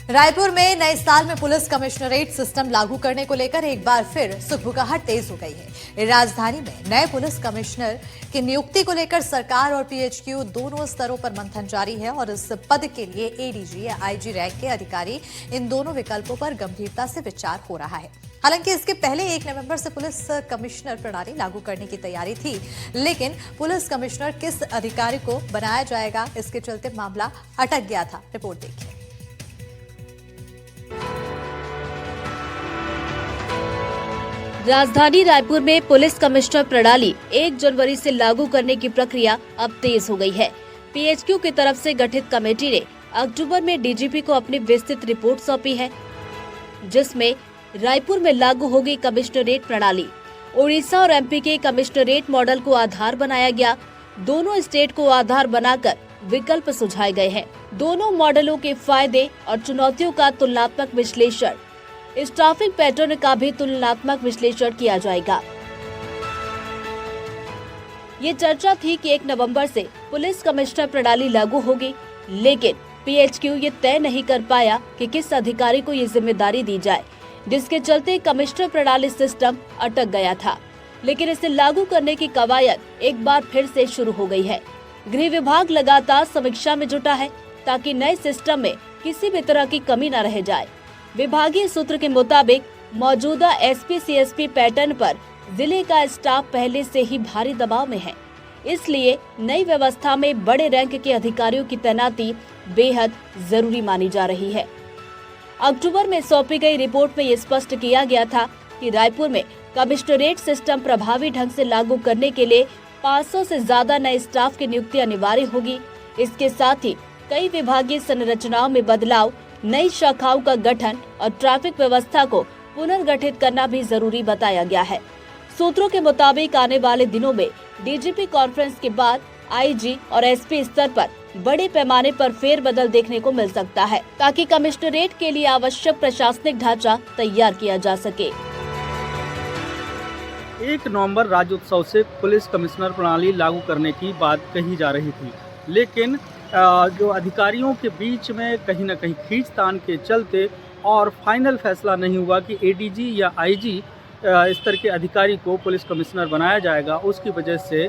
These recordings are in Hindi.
रायपुर में नए साल में पुलिस कमिश्नरेट सिस्टम लागू करने को लेकर एक बार फिर सुगबुगाहट तेज हो गई है। राजधानी में नए पुलिस कमिश्नर की नियुक्ति को लेकर सरकार और पीएचक्यू दोनों स्तरों पर मंथन जारी है और इस पद के लिए एडीजी या आईजी रैंक के अधिकारी इन दोनों विकल्पों पर गंभीरता से विचार हो रहा है। हालांकि इसके पहले 1 नवंबर से पुलिस कमिश्नर प्रणाली लागू करने की तैयारी थी, लेकिन पुलिस कमिश्नर किस अधिकारी को बनाया जाएगा, इसके चलते मामला अटक गया था। रिपोर्ट देखिए। राजधानी रायपुर में पुलिस कमिश्नर प्रणाली 1 जनवरी से लागू करने की प्रक्रिया अब तेज हो गई है। पीएचक्यू की तरफ से गठित कमेटी ने अक्टूबर में डीजीपी को अपनी विस्तृत रिपोर्ट सौंपी है, जिसमें रायपुर में लागू होगी कमिश्नरेट प्रणाली। उड़ीसा और एमपी के कमिश्नरेट मॉडल को आधार बनाया गया। दोनों स्टेट को आधार बनाकर विकल्प सुझाए गए हैं। दोनों मॉडलों के फायदे और चुनौतियों का तुलनात्मक विश्लेषण, स्टाफिंग पैटर्न का भी तुलनात्मक विश्लेषण किया जाएगा। ये चर्चा थी कि 1 नवंबर से पुलिस कमिश्नर प्रणाली लागू होगी, लेकिन पीएचक्यू ये तय नहीं कर पाया कि किस अधिकारी को ये जिम्मेदारी दी जाए, जिसके चलते कमिश्नर प्रणाली सिस्टम अटक गया था। लेकिन इसे लागू करने की कवायद एक बार फिर से शुरू हो गई है। गृह विभाग लगातार समीक्षा में जुटा है ताकि नए सिस्टम में किसी भी तरह की कमी न रह जाए। विभागीय सूत्र के मुताबिक मौजूदा एसपी-सीएसपी पैटर्न पर जिले का स्टाफ पहले से ही भारी दबाव में है, इसलिए नई व्यवस्था में बड़े रैंक के अधिकारियों की तैनाती बेहद जरूरी मानी जा रही है। अक्टूबर में सौंपी गई रिपोर्ट में ये स्पष्ट किया गया था कि रायपुर में कमिश्नरेट सिस्टम प्रभावी ढंग से लागू करने के लिए 500 से ज्यादा नए स्टाफ की नियुक्ति अनिवार्य होगी। इसके साथ ही कई विभागीय संरचनाओं में बदलाव, नई शाखाओं का गठन और ट्रैफिक व्यवस्था को पुनर्गठित करना भी जरूरी बताया गया है। सूत्रों के मुताबिक आने वाले दिनों में डीजीपी कॉन्फ्रेंस के बाद आईजी और एसपी स्तर पर बड़े पैमाने पर फेरबदल देखने को मिल सकता है, ताकि कमिश्नरेट के लिए आवश्यक प्रशासनिक ढांचा तैयार किया जा सके। 1 नवंबर राज्योत्सव से पुलिस कमिश्नर प्रणाली लागू करने की बात कही जा रही थी, लेकिन जो अधिकारियों के बीच में कहीं न कहीं खींचतान के चलते और फाइनल फैसला नहीं हुआ कि एडीजी या आईजी स्तर के अधिकारी को पुलिस कमिश्नर बनाया जाएगा, उसकी वजह से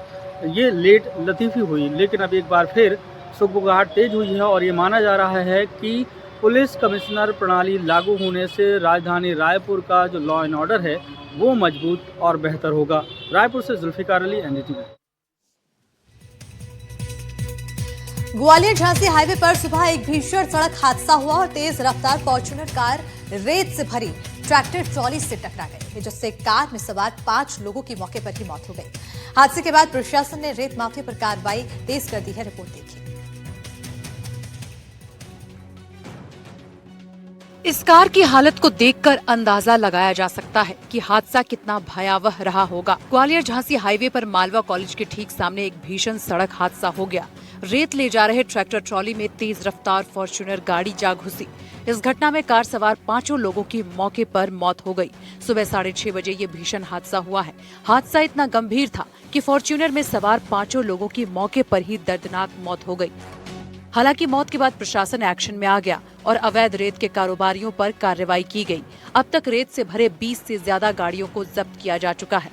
ये लेट लतीफ़ी हुई। लेकिन अब एक बार फिर सुगबुगाहट तेज हुई है और ये माना जा रहा है कि पुलिस कमिश्नर प्रणाली लागू होने से राजधानी रायपुर का जो लॉ एंड ऑर्डर है वो मजबूत और बेहतर होगा। रायपुर से जुल्फिकार अली, एनडीटीवी। ग्वालियर झांसी हाईवे पर सुबह एक भीषण सड़क हादसा हुआ और तेज रफ्तार फॉर्च्यूनर कार रेत से भरी ट्रैक्टर ट्रॉली से टकरा गई, जिससे कार में सवार 5 लोगों की मौके पर ही मौत हो गई। हादसे के बाद प्रशासन ने रेत माफिया पर कार्रवाई तेज कर दी है। रिपोर्ट देखिए। इस कार की हालत को देखकर अंदाजा लगाया जा सकता है कि हादसा कितना भयावह रहा होगा। ग्वालियर झांसी हाईवे पर मालवा कॉलेज के ठीक सामने एक भीषण सड़क हादसा हो गया। रेत ले जा रहे ट्रैक्टर ट्रॉली में तेज रफ्तार फॉर्च्यूनर गाड़ी जा घुसी। इस घटना में कार सवार 5 लोगों की मौके पर मौत हो गई। सुबह 6:30 बजे ये भीषण हादसा हुआ है। हादसा इतना गंभीर था कि फॉर्च्यूनर में सवार 5 लोगों की मौके पर ही दर्दनाक मौत हो गई। हालांकि मौत के बाद प्रशासन एक्शन में आ गया और अवैध रेत के कारोबारियों पर कार्रवाई की गई। अब तक रेत से भरे 20 से ज्यादा गाड़ियों को जब्त किया जा चुका है।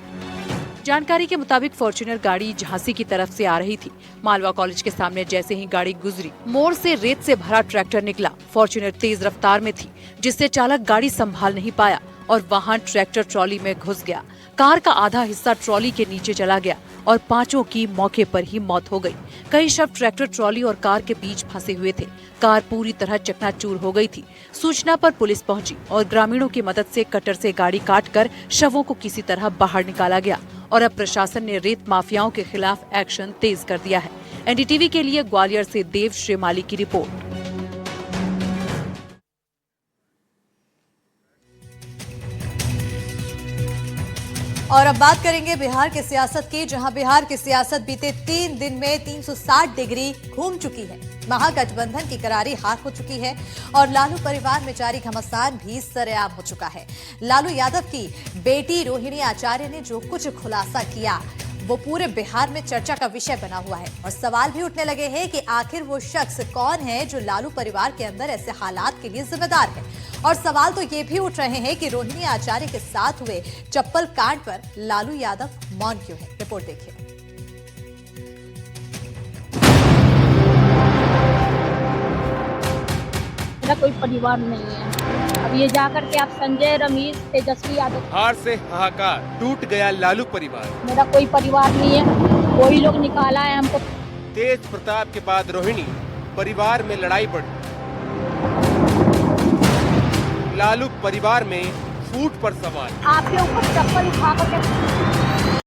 जानकारी के मुताबिक फॉर्च्यूनर गाड़ी झांसी की तरफ से आ रही थी। मालवा कॉलेज के सामने जैसे ही गाड़ी गुजरी, मोड़ से रेत से भरा ट्रैक्टर निकला। फॉर्च्यूनर तेज रफ्तार में थी, जिससे चालक गाड़ी संभाल नहीं पाया और वाहन ट्रैक्टर ट्रॉली में घुस गया। कार का आधा हिस्सा ट्रॉली के नीचे चला गया और 5 की मौके पर ही मौत हो गई। कई शव ट्रैक्टर ट्रॉली और कार के बीच फंसे हुए थे। कार पूरी तरह चकनाचूर हो गई थी। सूचना पर पुलिस पहुंची और ग्रामीणों की मदद से कटर से गाड़ी काटकर शवों को किसी तरह बाहर निकाला गया और अब प्रशासन ने रेत माफियाओं के खिलाफ एक्शन तेज कर दिया है। एनडीटीवी के लिए ग्वालियर से देव श्रीमाली की रिपोर्ट। और अब बात करेंगे बिहार की सियासत की, जहां बिहार की सियासत बीते 3 दिन में 360 डिग्री घूम चुकी है। महागठबंधन की करारी हार हो चुकी है और लालू परिवार में जारी घमासान भी सरेआम हो चुका है। लालू यादव की बेटी रोहिणी आचार्य ने जो कुछ खुलासा किया वो पूरे बिहार में चर्चा का विषय बना हुआ है और सवाल भी उठने लगे हैं कि आखिर वो शख्स कौन है जो लालू परिवार के अंदर ऐसे हालात के लिए जिम्मेदार है। और सवाल तो ये भी उठ रहे हैं कि रोहिणी आचार्य के साथ हुए चप्पल कांड पर लालू यादव मौन क्यों है। रिपोर्ट देखिए। मेरा कोई परिवार नहीं है। अब ये जाकर के आप संजय, रमेश, तेजस्वी यादव, हार से हाहाकार, टूट गया लालू परिवार। मेरा कोई परिवार नहीं है। कोई लोग निकाला है हमको। तेज प्रताप के बाद रोहिणी परिवार में लड़ाई बढ़ी। लालू परिवार में फूट पर सवाल। आपके ऊपर चप्पल उठा करके